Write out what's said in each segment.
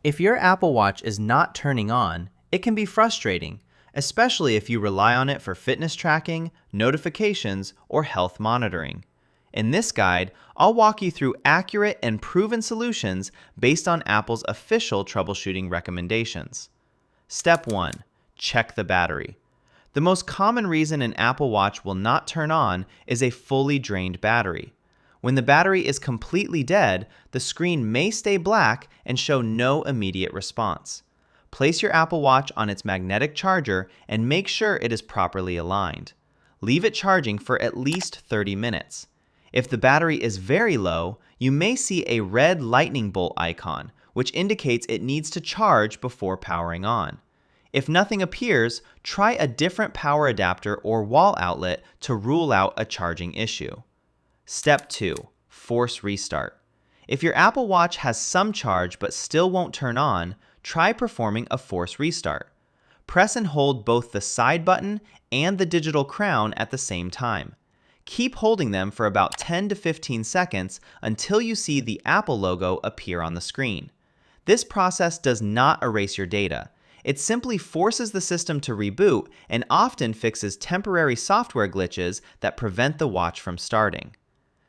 If your Apple Watch is not turning on, it can be frustrating, especially if you rely on it for fitness tracking, notifications, or health monitoring. In this guide, I'll walk you through accurate and proven solutions based on Apple's official troubleshooting recommendations. Step 1. Check the battery. The most common reason an Apple Watch will not turn on is a fully drained battery. When the battery is completely dead, the screen may stay black and show no immediate response. Place your Apple Watch on its magnetic charger and make sure it is properly aligned. Leave it charging for at least 30 minutes. If the battery is very low, you may see a red lightning bolt icon, which indicates it needs to charge before powering on. If nothing appears, try a different power adapter or wall outlet to rule out a charging issue. Step 2. Force restart. If your Apple Watch has some charge but still won't turn on, try performing a force restart. Press and hold both the side button and the digital crown at the same time. Keep holding them for about 10 to 15 seconds until you see the Apple logo appear on the screen. This process does not erase your data. It simply forces the system to reboot and often fixes temporary software glitches that prevent the watch from starting.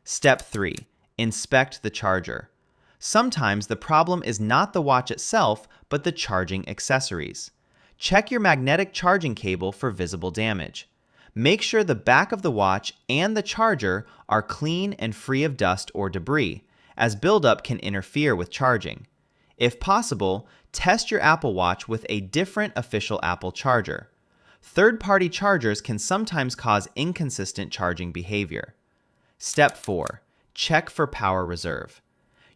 Step 3. Inspect the charger. Sometimes the problem is not the watch itself, but the charging accessories. Check your magnetic charging cable for visible damage. Make sure the back of the watch and the charger are clean and free of dust or debris, as buildup can interfere with charging. If possible, test your Apple Watch with a different official Apple charger. Third-party chargers can sometimes cause inconsistent charging behavior. Step 4. Check for power reserve.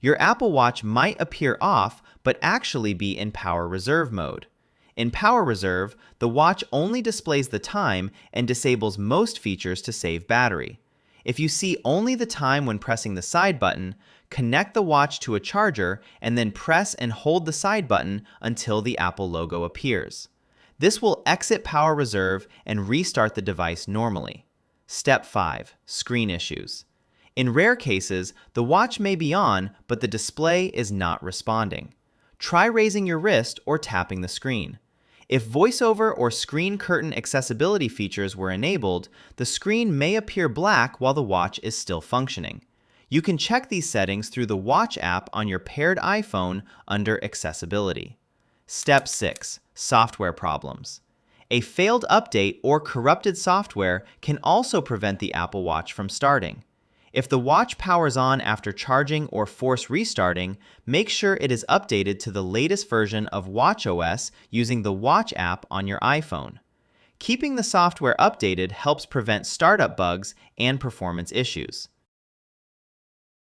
Your Apple Watch might appear off, but actually be in power reserve mode. In power reserve, the watch only displays the time and disables most features to save battery. If you see only the time when pressing the side button, connect the watch to a charger and then press and hold the side button until the Apple logo appears. This will exit power reserve and restart the device normally. Step 5. Screen issues. In rare cases, the watch may be on, but the display is not responding. Try raising your wrist or tapping the screen. If VoiceOver or screen curtain accessibility features were enabled, the screen may appear black while the watch is still functioning. You can check these settings through the Watch app on your paired iPhone under Accessibility. Step 6. Software problems. A failed update or corrupted software can also prevent the Apple Watch from starting. If the watch powers on after charging or force restarting, make sure it is updated to the latest version of watchOS using the Watch app on your iPhone. Keeping the software updated helps prevent startup bugs and performance issues.